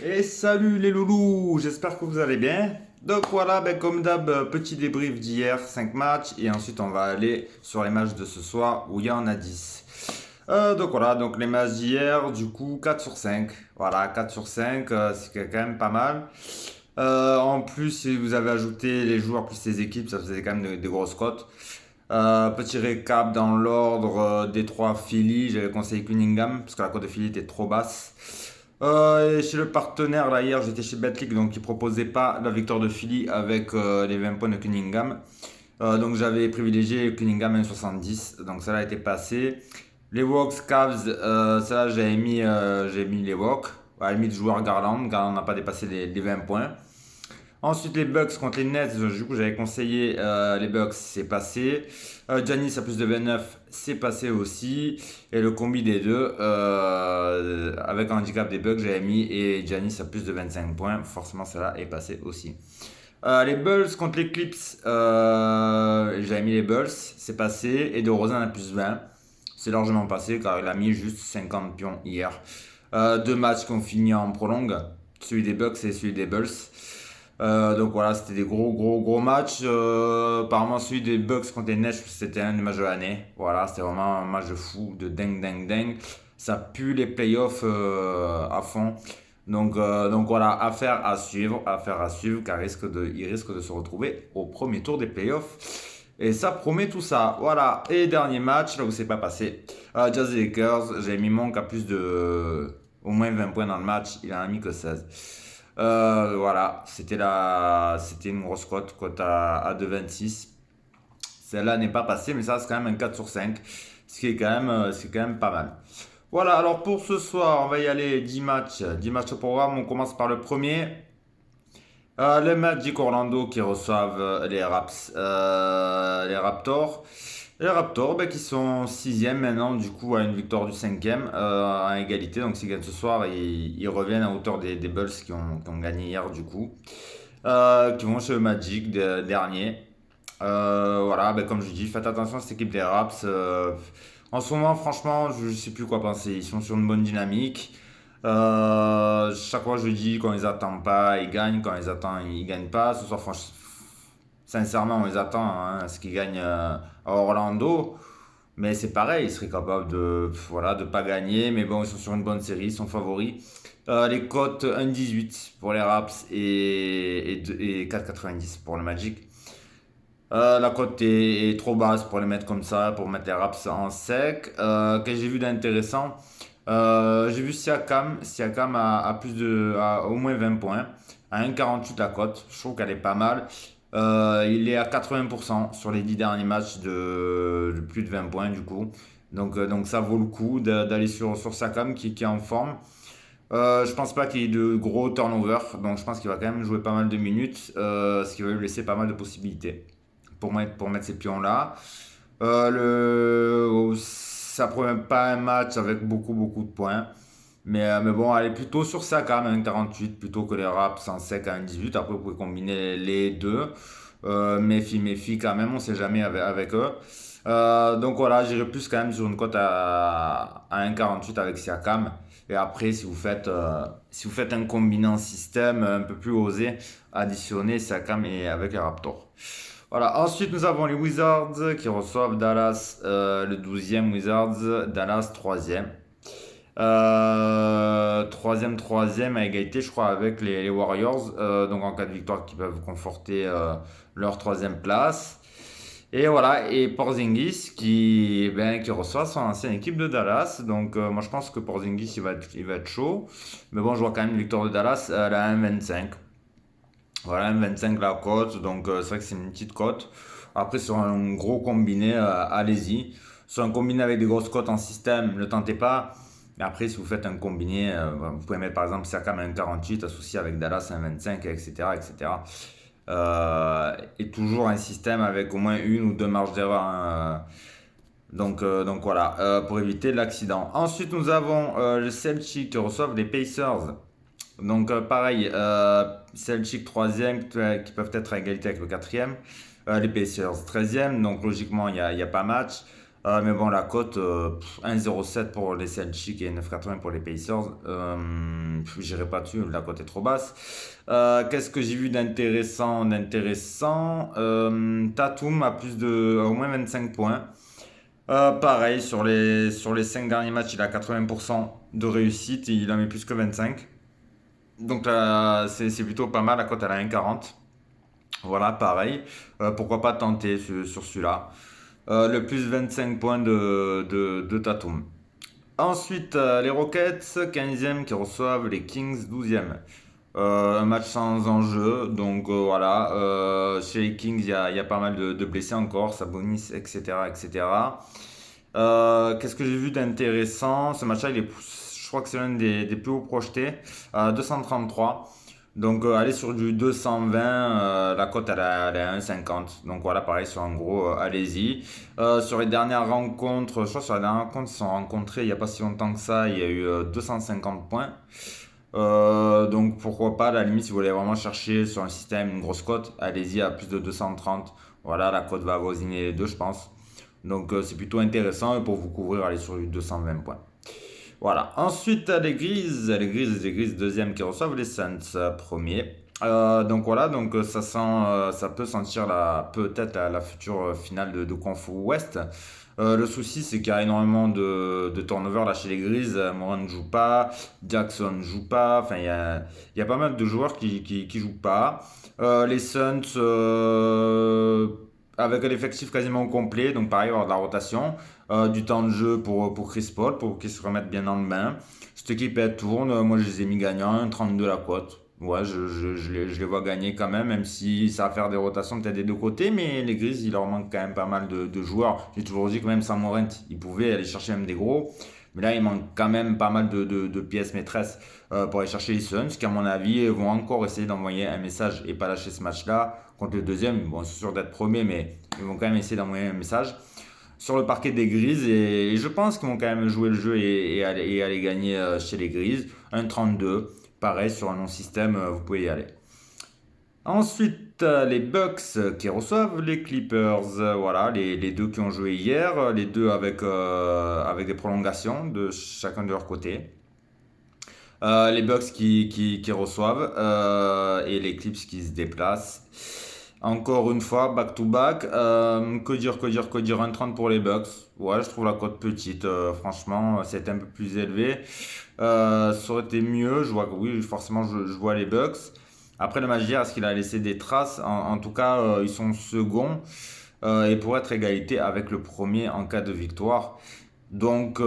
Et salut les loulous, j'espère que vous allez bien. Donc voilà, comme d'hab, petit débrief d'hier, 5 matchs, et ensuite on va aller sur les matchs de ce soir où il y en a 10. Donc voilà, donc les matchs d'hier, du coup 4 sur 5. Voilà, 4 sur 5, c'est quand même pas mal. En plus, si vous avez ajouté les joueurs plus les équipes, ça faisait quand même des grosses cotes. Petit récap dans l'ordre des trois Philly, j'avais conseillé Cunningham parce que la cote de Philly était trop basse. Et chez le partenaire, là hier j'étais chez Betclic donc il proposait pas la victoire de Philly avec les 20 points de Cunningham. Donc j'avais privilégié Cunningham 1,70, donc ça a été passé. Les Walks Cavs, ça j'ai mis les Walks. À la limite joueur Garland, Garland n'a pas dépassé les 20 points. Ensuite, les Bucks contre les Nets, du coup, j'avais conseillé les Bucks, c'est passé. Giannis à plus de 29, c'est passé aussi. Et le combi des deux, avec un handicap des Bucks, j'avais mis et Giannis à plus de 25 points. Forcément, cela est passé aussi. Les Bulls contre les Clips, j'avais mis les Bulls, c'est passé. Et de Rosen à plus 20, c'est largement passé car il a mis juste 50 pions hier. Deux matchs qui ont fini en prolongue, celui des Bucks et celui des Bulls. Donc voilà, c'était des gros matchs. Apparemment, celui des Bucks contre les Nets, c'était un des matchs de l'année. Voilà, c'était vraiment un match de fou, de dingue. Ça pue les playoffs à fond. Donc voilà, affaire à suivre, car il risque de se retrouver au premier tour des playoffs. Et ça promet tout ça. Voilà. Et dernier match, là où c'est pas passé. Jazz et Lakers, j'ai mis Monk à plus de au moins 20 points dans le match. Il en a mis que 16. Voilà, c'était une grosse cote à 2,26. Celle-là n'est pas passée, mais ça c'est quand même un 4 sur 5, c'est quand même pas mal. Voilà, alors pour ce soir, on va y aller 10 matchs au programme. On commence par le premier. Les Magic Orlando qui reçoivent les Raptors. Les Raptors qui sont sixième maintenant, du coup, à une victoire du cinquième, à égalité. Donc s'ils gagnent ce soir, ils reviennent à hauteur des Bulls qui ont gagné hier, du coup. Qui vont chez le Magic, dernier. Voilà, comme je dis, faites attention à cette équipe des Raps. En ce moment, franchement, je ne sais plus quoi penser. Ils sont sur une bonne dynamique. Chaque fois, je dis, quand ils attendent pas, ils gagnent. Quand ils attendent, ils gagnent pas. Ce soir, sincèrement, on les attend à ce qu'ils gagnent à Orlando. Mais c'est pareil, ils seraient capables voilà, de pas gagner. Mais bon, ils sont sur une bonne série, ils sont favoris. Les cotes 1,18 pour les Raps et 4,90 pour le Magic. La cote est trop basse pour les mettre comme ça, pour mettre les Raps en sec. Que j'ai vu d'intéressant, j'ai vu Siakam à à au moins 20 points, à 1,48 la cote. Je trouve qu'elle est pas mal. Il est à 80% sur les 10 derniers matchs de plus de 20 points du coup. Donc ça vaut le coup d'aller sur Siakam qui est en forme. Je pense pas qu'il y ait de gros turnovers, donc je pense qu'il va quand même jouer pas mal de minutes, ce qui va lui laisser pas mal de possibilités pour mettre ces pions-là. Ça promet pas un match avec beaucoup de points. Mais bon, allez plutôt sur ça quand même, un 48 plutôt que les Raps en sec à un 18. Après, vous pouvez combiner les deux. Méfie quand même, on sait jamais avec eux. Donc voilà, j'irai plus quand même sur une cote à 1,48 avec Siakam. Et après, si vous faites un combinant système un peu plus osé, additionnez Siakam et avec les Raptors. Voilà, ensuite nous avons les Wizards qui reçoivent Dallas, le 12e Wizards, Dallas 3e. Troisième à égalité, je crois, avec les Warriors. Donc en cas de victoire, qui peuvent conforter leur troisième place. Et voilà, et Porzingis qui reçoit son ancienne équipe de Dallas. Donc moi je pense que Porzingis il va être chaud. Mais bon, je vois quand même une victoire de Dallas à la 1,25. Voilà, 1,25 la cote. Donc c'est vrai que c'est une petite cote. Après, sur un gros combiné, allez-y. Sur un combiné avec des grosses cotes en système, ne tentez pas. Mais après, si vous faites un combiné, vous pouvez mettre par exemple Siakam à 1,48 associé avec Dallas à 1,25, etc. etc. Et toujours un système avec au moins une ou deux marges d'erreur, hein. Donc voilà, pour éviter l'accident. Ensuite, nous avons le Celtic qui reçoivent les Pacers. Donc pareil, Celtic 3e qui peuvent être à égalité avec le 4e. Les Pacers 13e, donc logiquement il y a pas match. Mais bon, la cote 1,07 pour les Celtics et 9,80 pour les Pacers. J'irai pas dessus, la cote est trop basse. Qu'est-ce que j'ai vu d'intéressant? Tatum a a au moins 25 points. Pareil, sur les 5 derniers matchs, il a 80% de réussite et il en met plus que 25. Donc là, c'est plutôt pas mal. La cote, elle a 1,40. Voilà, pareil. Pourquoi pas tenter sur celui-là. Le plus 25 points de Tatum. Ensuite, les Rockets, 15e qui reçoivent les Kings, 12e. Un match sans enjeu, donc voilà. Chez les Kings, il y a pas mal de blessés encore, Sabonis, etc. etc. Qu'est-ce que j'ai vu d'intéressant? Ce match-là, je crois que c'est l'un des plus hauts projetés, 233. Donc aller sur du 220, la cote elle est à 1,50. Donc voilà, pareil sur un gros, allez-y. Sur les dernières rencontres, je crois que sur les dernières rencontres, ils se sont rencontrés il n'y a pas si longtemps que ça, il y a eu 250 points. Donc pourquoi pas, à la limite, si vous voulez vraiment chercher sur un système une grosse cote, allez-y à plus de 230. Voilà, la cote va avoisiner les deux, je pense. Donc c'est plutôt intéressant et pour vous couvrir, allez sur du 220 points. Voilà. Ensuite, les Grises deuxième qui reçoivent les Suns premier. Donc voilà, donc ça peut sentir peut-être la future finale de Conf West. Le souci, c'est qu'il y a énormément de turnover là chez les Grises. Moran ne joue pas, Jackson ne joue pas. Enfin, il y a pas mal de joueurs qui jouent pas. Les Suns, avec un effectif quasiment complet, donc pareil, il va y avoir de la rotation, du temps de jeu pour Chris Paul, pour qu'il se remette bien dans le bain. Cette équipe, elle tourne. Moi, je les ai mis gagnants, 32 la cote. Ouais, je les vois gagner quand même si ça va faire des rotations peut-être des deux côtés, mais les Grises, il leur manque quand même pas mal de joueurs. J'ai toujours dit que même sans Morant, ils pouvaient aller chercher même des gros. Mais là, il manque quand même pas mal de pièces maîtresses pour aller chercher les Suns, qui à mon avis vont encore essayer d'envoyer un message et pas lâcher ce match-là contre le deuxième. Bon, c'est sûr d'être premier, mais ils vont quand même essayer d'envoyer un message sur le parquet des Grises et je pense qu'ils vont quand même jouer le jeu aller gagner chez les Grises. 1,32, pareil sur un non-système, vous pouvez y aller. Ensuite, les Bucks qui reçoivent les Clippers. Voilà, les deux qui ont joué hier, les deux avec des prolongations de chacun de leur côté. Les Bucks qui reçoivent et les Clips qui se déplacent. Encore une fois, back to back. Que dire, 1,30 pour les Bucks. Ouais, je trouve la cote petite. Franchement, c'est un peu plus élevé. Ça aurait été mieux. Je vois que oui, forcément, je vois les Bucks. Après le match d'hier, est-ce qu'il a laissé des traces? En tout cas, ils sont seconds et pourraient être égalité avec le premier en cas de victoire. Donc,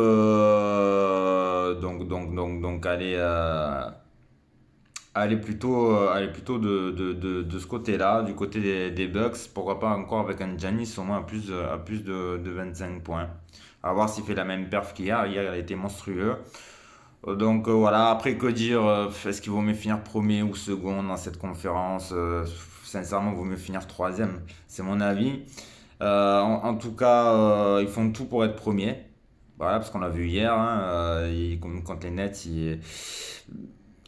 allez plutôt de ce côté-là, du côté des Bucks. Pourquoi pas encore avec un Giannis au moins à plus de 25 points. À voir s'il fait la même perf qu'hier. Hier, il a été monstrueux. Donc voilà, après que dire, est-ce qu'il vaut mieux finir premier ou second dans cette conférence? Sincèrement, il vaut mieux finir troisième, c'est mon avis. En tout cas, ils font tout pour être premier. Voilà, parce qu'on l'a vu hier, hein, contre les Nets,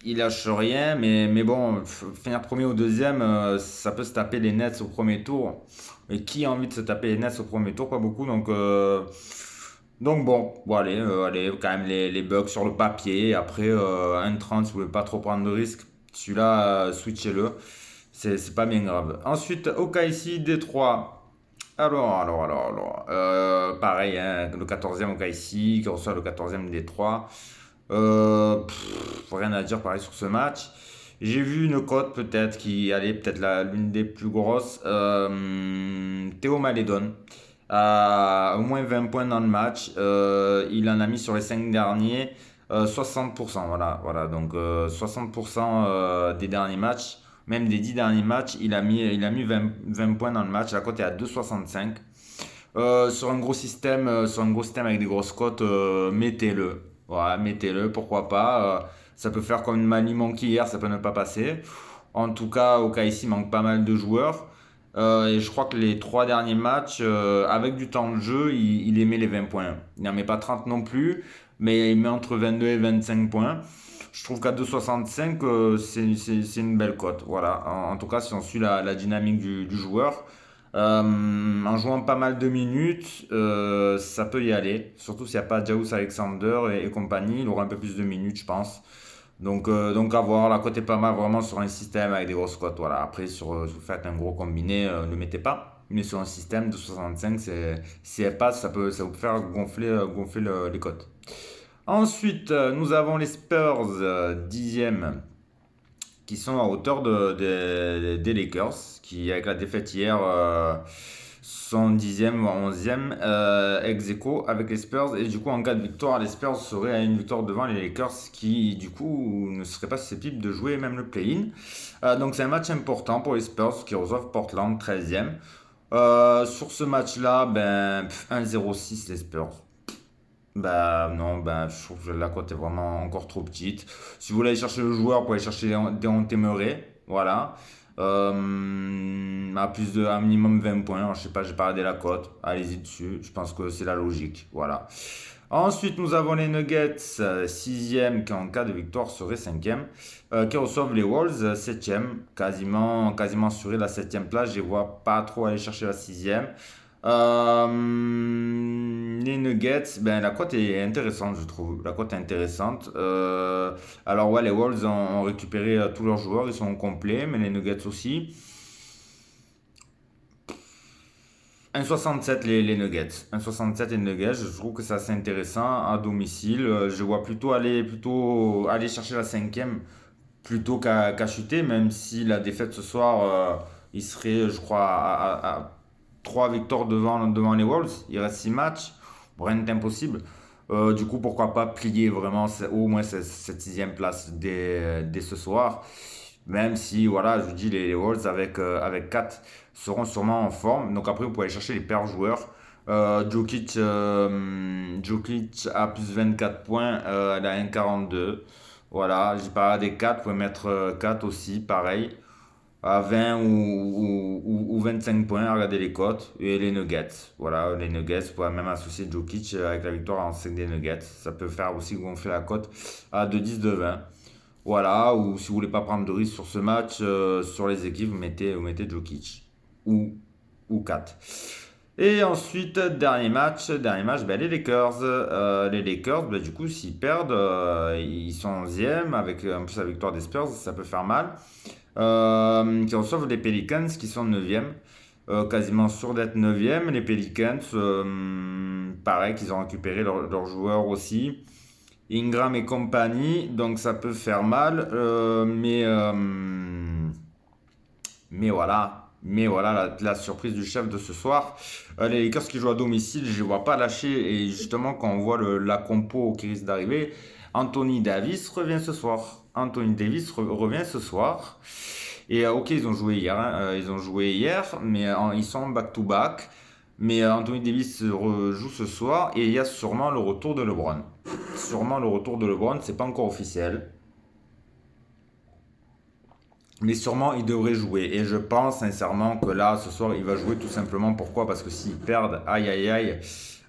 il lâche rien, mais bon, finir premier ou deuxième, ça peut se taper les Nets au premier tour. Et qui a envie de se taper les Nets au premier tour? Pas beaucoup, donc bon, allez, quand même les Bucks sur le papier. Après, 1,30, si vous voulez pas trop prendre de risques, celui-là, switchez-le. C'est pas bien grave. Ensuite, OKC, Détroit. Alors. Pareil, hein, le 14e OKC qui reçoit le 14e Détroit. Rien à dire pareil sur ce match. J'ai vu une cote peut-être qui allait peut-être l'une des plus grosses. Théo Maledon à au moins 20 points dans le match. Il en a mis sur les 5 derniers 60%. Voilà, donc 60% des derniers matchs, même des 10 derniers matchs, il a mis 20 points dans le match. La cote est à 2,65. Sur un gros système, avec des grosses cotes, mettez-le. Voilà, mettez-le, pourquoi pas. Ça peut faire comme une Mani Monkey hier, ça peut ne pas passer. En tout cas, au KIC, il manque pas mal de joueurs. Et je crois que les 3 derniers matchs, avec du temps de jeu, il met les 20 points. Il n'en met pas 30 non plus, mais il met entre 22 et 25 points. Je trouve qu'à 2,65, c'est une belle cote. Voilà. En tout cas, si on suit la dynamique du joueur, En jouant pas mal de minutes, ça peut y aller. Surtout s'il n'y a pas Jaus Alexander et compagnie, il aura un peu plus de minutes, je pense. Donc à voir, la cote est pas mal vraiment sur un système avec des grosses cotes. Voilà. Après, si vous faites un gros combiné, ne le mettez pas. Mais sur un système de 65, si elle passe, ça peut faire gonfler les cotes. Ensuite, nous avons les Spurs 10e qui sont à hauteur des Lakers, qui avec la défaite hier sont 10e ou 11e ex aequo avec les Spurs. Et du coup, en cas de victoire, les Spurs seraient à une victoire devant les Lakers qui, du coup, ne seraient pas susceptibles de jouer même le play-in. Donc c'est un match important pour les Spurs qui reçoivent Portland 13e. Sur ce match-là, 1-0-6 les Spurs. Bah non, je trouve que la cote est vraiment encore trop petite. Si vous voulez aller chercher le joueur, vous pouvez aller chercher Dejounte Murray, voilà. À plus de un minimum 20 points. Alors, je sais pas, j'ai pas regardé la cote. Allez-y dessus. Je pense que c'est la logique. Voilà. Ensuite, nous avons les Nuggets, 6e, qui en cas de victoire serait 5e, qui reçoivent les Wolves, 7e, quasiment assuré la 7e place. Je ne vois pas trop aller chercher la 6e. Les Nuggets, la cote est intéressante, je trouve. La cote est intéressante. Alors, ouais, les Wolves ont récupéré tous leurs joueurs, ils sont complets, mais les Nuggets aussi. 1,67 les Nuggets. 1,67 les Nuggets, je trouve que c'est assez intéressant à domicile. Je vois plutôt aller chercher la 5e plutôt qu'à chuter, même si la défaite ce soir, il serait, je crois, à 3 victoires devant les Wolves. Il reste 6 matchs. Bon, rien n'est impossible. Du coup, pourquoi pas plier vraiment au moins cette 6e place dès ce soir. Même si, voilà, je vous dis, les Wolves avec 4 seront sûrement en forme. Donc après, vous pouvez aller chercher les paires joueurs. Jokic a plus 24 points, elle a 1,42. Voilà, j'ai pas des 4, vous pouvez mettre 4 aussi, pareil. À 20 ou 25 points, regardez les cotes. Et les Nuggets. Voilà, les Nuggets, vous pouvez même associer Jokic avec la victoire en 5 des Nuggets. Ça peut faire aussi gonfler la cote à 2,10, 2,20. Voilà, ou si vous voulez pas prendre de risque sur ce match, sur les équipes, vous mettez Jokic ou 4. Et ensuite, dernier match, les Lakers. Les Lakers, du coup, s'ils perdent, ils sont 11e, avec en plus la victoire des Spurs, ça peut faire mal. Qui reçoivent les Pelicans, qui sont 9e. Quasiment sûr d'être 9e. Les Pelicans, pareil, qu'ils ont récupéré leurs joueurs aussi. Ingram et compagnie, donc ça peut faire mal, mais voilà, la surprise du chef de ce soir, les Lakers qui jouent à domicile, je ne les vois pas lâcher, et justement quand on voit la compo qui risque d'arriver, Anthony Davis revient ce soir. Revient ce soir. Et ok, ils ont joué hier, mais ils sont back-to-back. Mais Anthony Davis joue ce soir et il y a sûrement le retour de LeBron. C'est pas encore officiel. Mais sûrement il devrait jouer. Et je pense sincèrement que là, ce soir, il va jouer tout simplement. Pourquoi? Parce que s'ils perdent, aïe aïe aïe,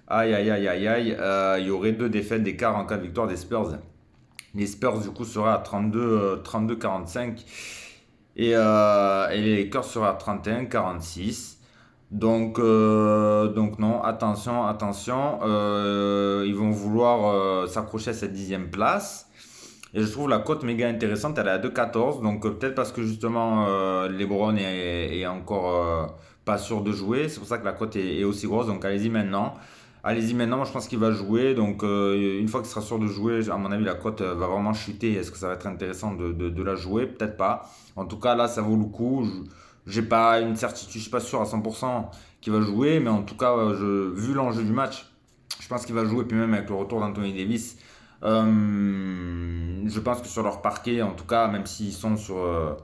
aïe aïe aïe aïe aïe, il y aurait 2 défaites d'écart en cas de victoire des Spurs. Les Spurs du coup seraient à 32-45 et les Lakers seraient à 31-46. Donc non, attention, ils vont vouloir s'accrocher à cette 10e place. Et je trouve la cote méga intéressante, elle est à 2,14. Donc peut-être parce que justement LeBron est encore pas sûr de jouer. C'est pour ça que la cote est aussi grosse. Donc allez-y maintenant. Moi je pense qu'il va jouer. Donc une fois qu'il sera sûr de jouer, à mon avis la cote va vraiment chuter. Est-ce que ça va être intéressant de la jouer? Peut-être pas. En tout cas là ça vaut le coup. J'ai pas une certitude, je suis pas sûr à 100% qu'il va jouer. Mais en tout cas, vu l'enjeu du match, je pense qu'il va jouer. Puis même avec le retour d'Anthony Davis. Je pense que sur leur parquet, en tout cas, même s'ils sont sur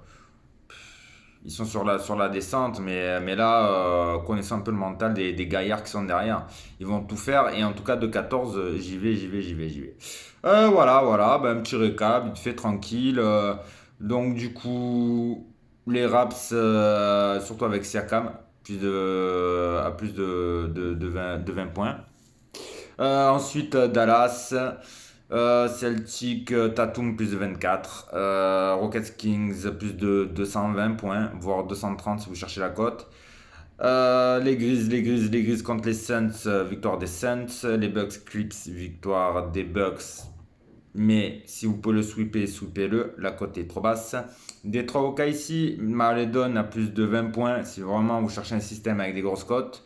la descente, mais là, connaissant un peu le mental des gaillards qui sont derrière, ils vont tout faire. Et en tout cas, de 14, j'y vais. Voilà, un petit récap, vite fait, tranquille. Donc, du coup, les Raps, surtout avec Siakam, à plus de 20 points. Ensuite, Dallas. Celtic, Tatum plus de 24. Rockets Kings plus de 220 points, voire 230 si vous cherchez la cote. Les Grizzlies contre les Suns, victoire des Suns. Les Bucks Clips, victoire des Bucks. Mais si vous pouvez le sweeper, sweepez-le. La cote est trop basse. Détroit au cas ici, Maledon à plus de 20 points. Si vraiment vous cherchez un système avec des grosses cotes.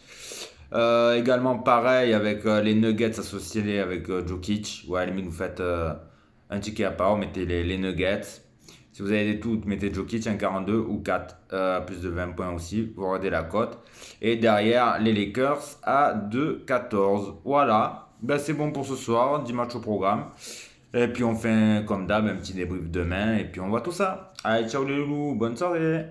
Également pareil avec les Nuggets associés avec Jokic. Ouais, à la limite, vous faites un ticket à part, mettez les Nuggets. Si vous avez des doutes, mettez Jokic 1,42 ou 4 à plus de 20 points aussi. Vous regardez la cote. Et derrière, les Lakers à 2,14. Voilà, ben, c'est bon pour ce soir. 10 matchs au programme. Et puis on fait comme d'hab un petit débrief demain. Et puis on voit tout ça. Allez, ciao les loulous, bonne soirée.